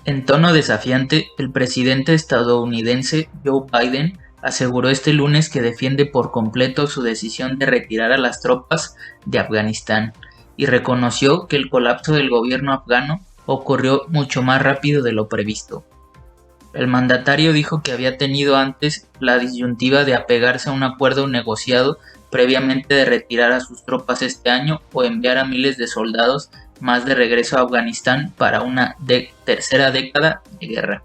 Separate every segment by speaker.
Speaker 1: En tono desafiante, el presidente estadounidense Joe Biden aseguró este lunes que defiende por completo su decisión de retirar a las tropas de Afganistán y reconoció que el colapso del gobierno afgano ocurrió mucho más rápido de lo previsto. El mandatario dijo que había tenido antes la disyuntiva de apegarse a un acuerdo negociado previamente de retirar a sus tropas este año o enviar a miles de soldados más de regreso a Afganistán para una tercera década de guerra.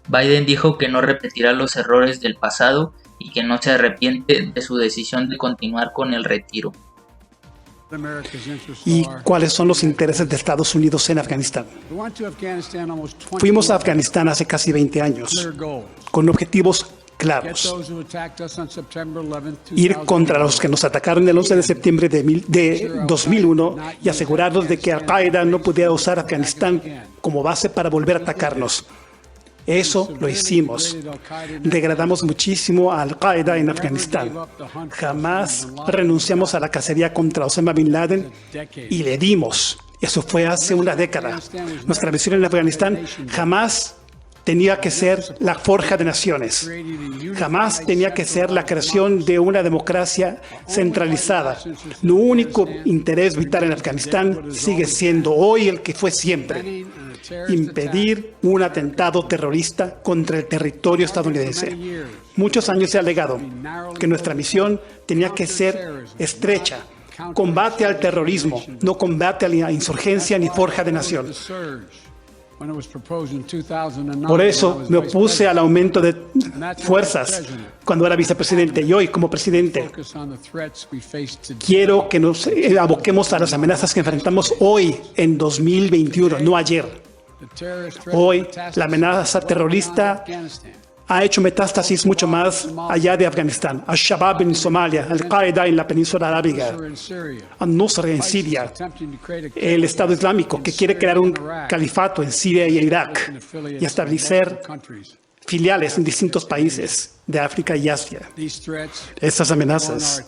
Speaker 1: Biden dijo que no repetirá los errores del pasado y que no se arrepiente de su decisión de continuar con el retiro.
Speaker 2: ¿Y cuáles son los intereses de Estados Unidos en Afganistán? Fuimos a Afganistán hace casi 20 años, con objetivos claros. Ir contra los que nos atacaron el 11 de septiembre de 2001 y asegurarnos de que Al-Qaeda no pudiera usar Afganistán como base para volver a atacarnos. Eso lo hicimos. Degradamos muchísimo a Al-Qaeda en Afganistán. Jamás renunciamos a la cacería contra Osama Bin Laden y le dimos. Eso fue hace una década. Nuestra misión en Afganistán jamás tenía que ser la forja de naciones. Jamás tenía que ser la creación de una democracia centralizada. Nuestro único interés vital en Afganistán sigue siendo hoy el que fue siempre: impedir un atentado terrorista contra el territorio estadounidense. Muchos años se ha alegado que nuestra misión tenía que ser estrecha: combate al terrorismo, no combate a la insurgencia ni forja de nación. Por eso me opuse al aumento de fuerzas cuando era vicepresidente, y hoy como presidente quiero que nos aboquemos a las amenazas que enfrentamos hoy en 2021, no ayer. Hoy la amenaza terrorista ha hecho metástasis mucho más allá de Afganistán. Al-Shabaab en Somalia, Al-Qaeda en la península arábiga, Al-Nusra en Siria, el Estado Islámico que quiere crear un califato en Siria y Irak y establecer filiales en distintos países de África y Asia. Estas amenazas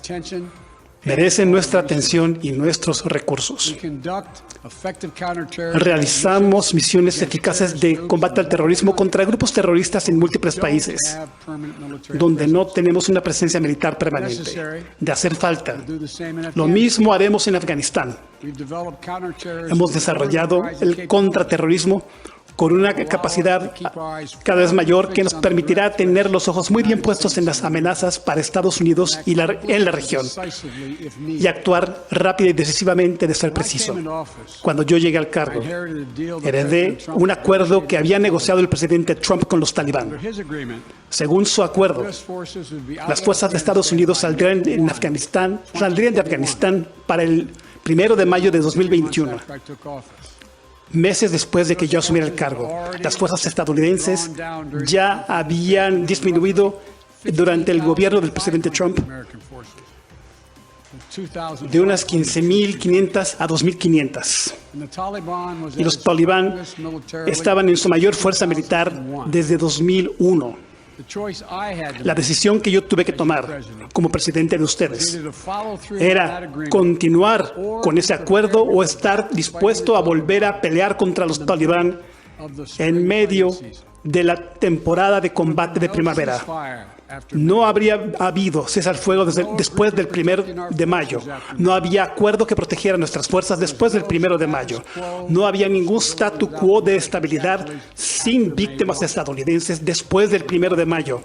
Speaker 2: merecen nuestra atención y nuestros recursos. Realizamos misiones eficaces de combate al terrorismo contra grupos terroristas en múltiples países, donde no tenemos una presencia militar permanente. De hacer falta, lo mismo haremos en Afganistán. Hemos desarrollado el contraterrorismo con una capacidad cada vez mayor que nos permitirá tener los ojos muy bien puestos en las amenazas para Estados Unidos y en la región, y actuar rápida y decisivamente de ser preciso. Cuando yo llegué al cargo, heredé un acuerdo que había negociado el presidente Trump con los talibán. Según su acuerdo, las fuerzas de Estados Unidos saldrían de Afganistán para el 1 de mayo de 2021. Meses después de que yo asumiera el cargo, las fuerzas estadounidenses ya habían disminuido durante el gobierno del presidente Trump de unas 15.500 a 2.500. Y los talibán estaban en su mayor fuerza militar desde 2001. La decisión que yo tuve que tomar como presidente de ustedes era continuar con ese acuerdo o estar dispuesto a volver a pelear contra los talibán en medio de la temporada de combate de primavera. No habría habido cesar fuego después del 1 de mayo. No había acuerdo que protegiera nuestras fuerzas después del 1 de mayo. No había ningún statu quo de estabilidad sin víctimas estadounidenses después del 1 de mayo.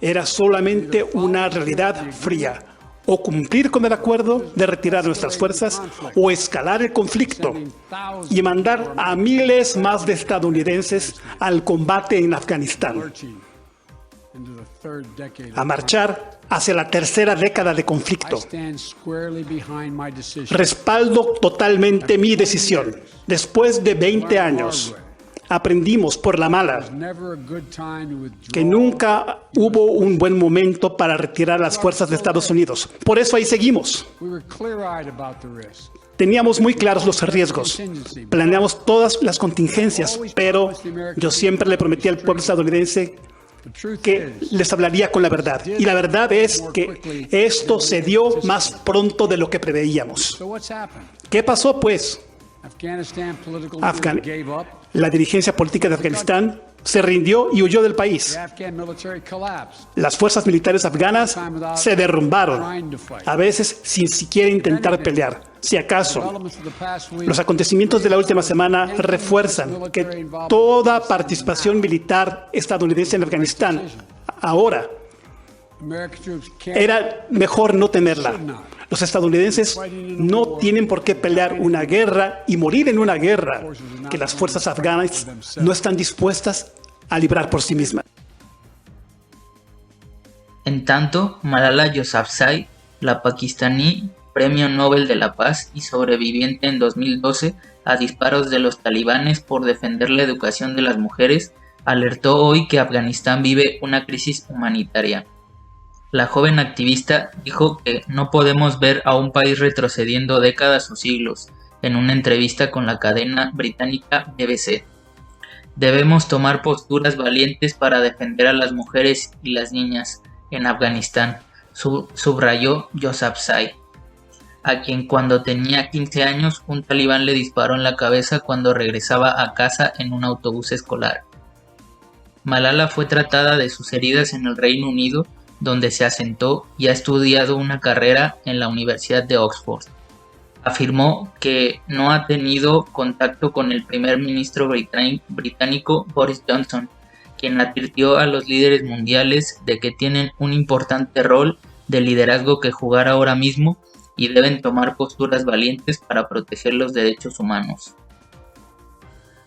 Speaker 2: Era solamente una realidad fría: o cumplir con el acuerdo de retirar nuestras fuerzas o escalar el conflicto y mandar a miles más de estadounidenses al combate en Afganistán, a marchar hacia la tercera década de conflicto. Respaldo totalmente mi decisión. Después de 20 años, aprendimos por la mala que nunca hubo un buen momento para retirar las fuerzas de Estados Unidos. Por eso ahí seguimos. Teníamos muy claros los riesgos, planeamos todas las contingencias, pero yo siempre le prometí al pueblo estadounidense que les hablaría con la verdad. Y la verdad es que esto se dio más pronto de lo que preveíamos. ¿Qué pasó, pues? La dirigencia política de Afganistán se rindió y huyó del país. Las fuerzas militares afganas se derrumbaron, a veces sin siquiera intentar pelear. Si acaso, los acontecimientos de la última semana refuerzan que toda participación militar estadounidense en Afganistán ahora era mejor no tenerla. Los estadounidenses no tienen por qué pelear una guerra y morir en una guerra que las fuerzas afganas no están dispuestas a librar por sí mismas.
Speaker 1: En tanto, Malala Yousafzai, la pakistaní Premio Nobel de la Paz y sobreviviente en 2012 a disparos de los talibanes por defender la educación de las mujeres, alertó hoy que Afganistán vive una crisis humanitaria. La joven activista dijo que no podemos ver a un país retrocediendo décadas o siglos, en una entrevista con la cadena británica BBC. Debemos tomar posturas valientes para defender a las mujeres y las niñas en Afganistán, subrayó Yousafzai, a quien cuando tenía 15 años un talibán le disparó en la cabeza cuando regresaba a casa en un autobús escolar. Malala fue tratada de sus heridas en el Reino Unido, donde se asentó y ha estudiado una carrera en la Universidad de Oxford. Afirmó que no ha tenido contacto con el primer ministro británico Boris Johnson, quien advirtió a los líderes mundiales de que tienen un importante rol de liderazgo que jugar ahora mismo y deben tomar posturas valientes para proteger los derechos humanos.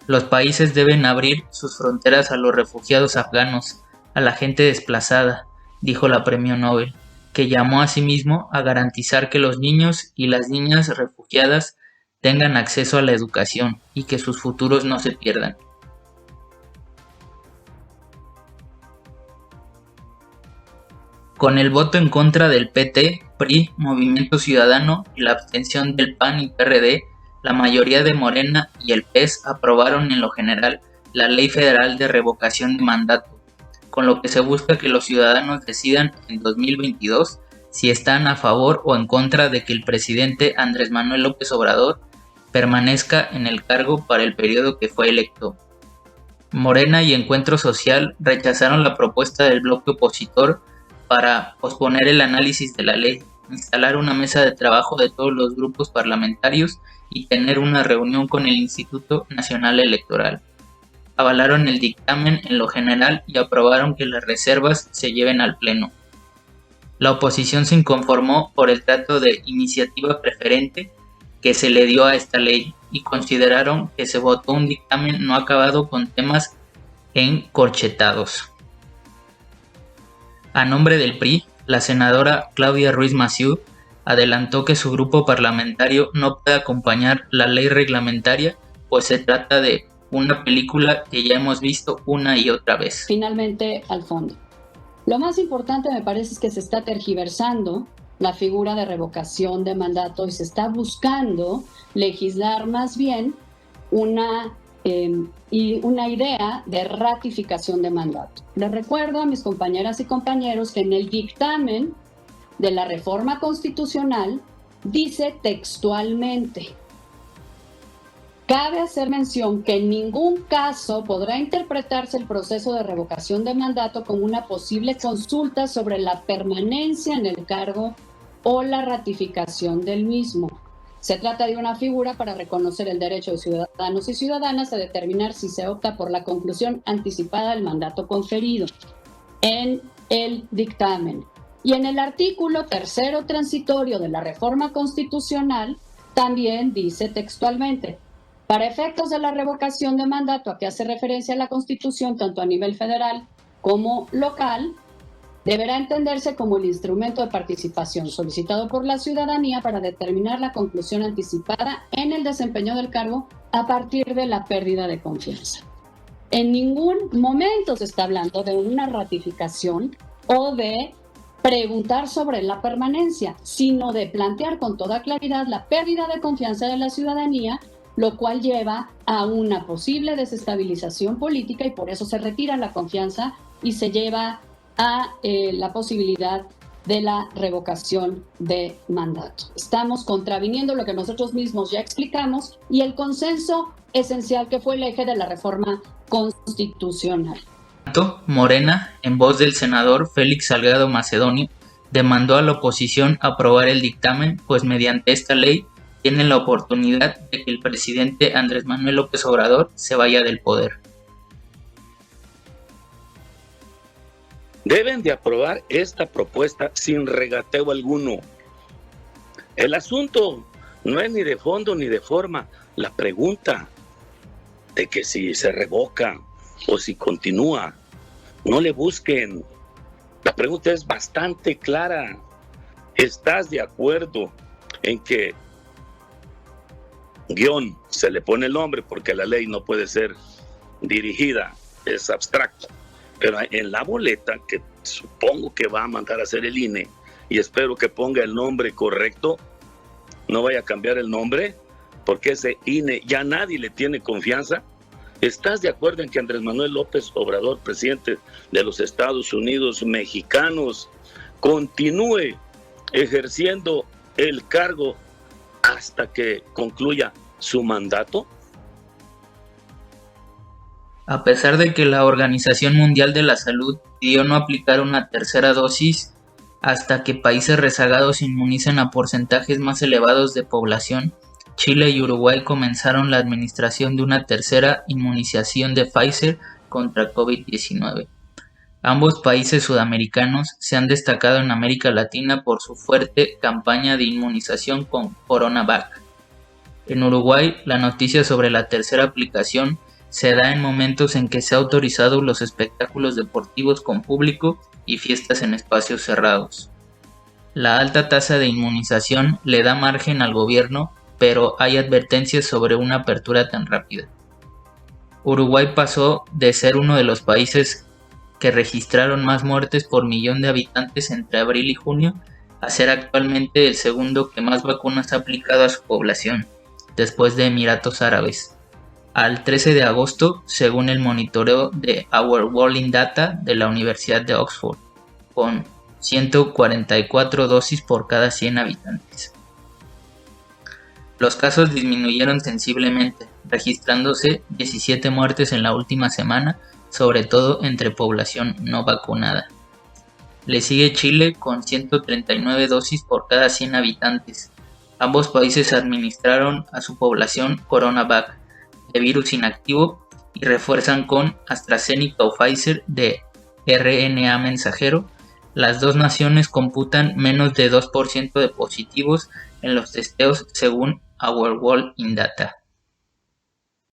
Speaker 1: Los países deben abrir sus fronteras a los refugiados afganos, a la gente desplazada, dijo la Premio Nobel, que llamó asimismo a garantizar que los niños y las niñas refugiadas tengan acceso a la educación y que sus futuros no se pierdan. Con el voto en contra del PT, PRI, Movimiento Ciudadano y la abstención del PAN y PRD, la mayoría de Morena y el PES aprobaron en lo general la Ley Federal de Revocación de Mandato, con lo que se busca que los ciudadanos decidan en 2022 si están a favor o en contra de que el presidente Andrés Manuel López Obrador permanezca en el cargo para el periodo que fue electo. Morena y Encuentro Social rechazaron la propuesta del bloque opositor para posponer el análisis de la ley, instalar una mesa de trabajo de todos los grupos parlamentarios y tener una reunión con el Instituto Nacional Electoral. Avalaron el dictamen en lo general y aprobaron que las reservas se lleven al Pleno. La oposición se inconformó por el trato de iniciativa preferente que se le dio a esta ley y consideraron que se votó un dictamen no acabado con temas encorchetados. A nombre del PRI, la senadora Claudia Ruiz Massieu adelantó que su grupo parlamentario no puede acompañar la ley reglamentaria, pues se trata de una película que ya hemos visto una y otra vez.
Speaker 3: Finalmente, al fondo. Lo más importante me parece es que se está tergiversando la figura de revocación de mandato y se está buscando legislar más bien una idea de ratificación de mandato. Les recuerdo a mis compañeras y compañeros que en el dictamen de la reforma constitucional dice textualmente: cabe hacer mención que en ningún caso podrá interpretarse el proceso de revocación de mandato como una posible consulta sobre la permanencia en el cargo o la ratificación del mismo. Se trata de una figura para reconocer el derecho de ciudadanos y ciudadanas a determinar si se opta por la conclusión anticipada del mandato conferido. En el dictamen y en el artículo 3º transitorio de la reforma constitucional también dice textualmente: para efectos de la revocación de mandato a que hace referencia la Constitución, tanto a nivel federal como local, deberá entenderse como el instrumento de participación solicitado por la ciudadanía para determinar la conclusión anticipada en el desempeño del cargo a partir de la pérdida de confianza. En ningún momento se está hablando de una ratificación o de preguntar sobre la permanencia, sino de plantear con toda claridad la pérdida de confianza de la ciudadanía, lo cual lleva a una posible desestabilización política y por eso se retira la confianza y se lleva a la posibilidad de la revocación de mandato. Estamos contraviniendo lo que nosotros mismos ya explicamos y el consenso esencial que fue el eje de la reforma constitucional.
Speaker 1: Morena, en voz del senador Félix Salgado Macedonio, demandó a la oposición aprobar el dictamen, pues mediante esta ley tienen la oportunidad de que el presidente Andrés Manuel López Obrador se vaya del poder.
Speaker 4: Deben de aprobar esta propuesta sin regateo alguno. El asunto no es ni de fondo ni de forma. La pregunta de que si se revoca o si continúa, no le busquen. La pregunta es bastante clara. ¿Estás de acuerdo en que guión se le pone el nombre porque la ley no puede ser dirigida, es abstracta? Pero en la boleta, que supongo que va a mandar a hacer el INE, y espero que ponga el nombre correcto, no vaya a cambiar el nombre, porque ese INE ya nadie le tiene confianza. ¿Estás de acuerdo en que Andrés Manuel López Obrador, presidente de los Estados Unidos mexicanos, continúe ejerciendo el cargo hasta que concluya su mandato?
Speaker 1: A pesar de que la Organización Mundial de la Salud pidió no aplicar una tercera dosis hasta que países rezagados inmunicen a porcentajes más elevados de población, Chile y Uruguay comenzaron la administración de una tercera inmunización de Pfizer contra COVID-19. Ambos países sudamericanos se han destacado en América Latina por su fuerte campaña de inmunización con CoronaVac. En Uruguay, la noticia sobre la tercera aplicación se da en momentos en que se ha autorizado los espectáculos deportivos con público y fiestas en espacios cerrados. La alta tasa de inmunización le da margen al gobierno, pero hay advertencias sobre una apertura tan rápida. Uruguay pasó de ser uno de los países que registraron más muertes por millón de habitantes entre abril y junio a ser actualmente el segundo que más vacunas ha aplicado a su población, después de Emiratos Árabes. Al 13 de agosto, según el monitoreo de Our World in Data de la Universidad de Oxford, con 144 dosis por cada 100 habitantes. Los casos disminuyeron sensiblemente, registrándose 17 muertes en la última semana, sobre todo entre población no vacunada. Le sigue Chile con 139 dosis por cada 100 habitantes. Ambos países administraron a su población CoronaVac de virus inactivo y refuerzan con AstraZeneca o Pfizer de RNA mensajero. Las dos naciones computan menos de 2% de positivos en los testeos según Our World in Data.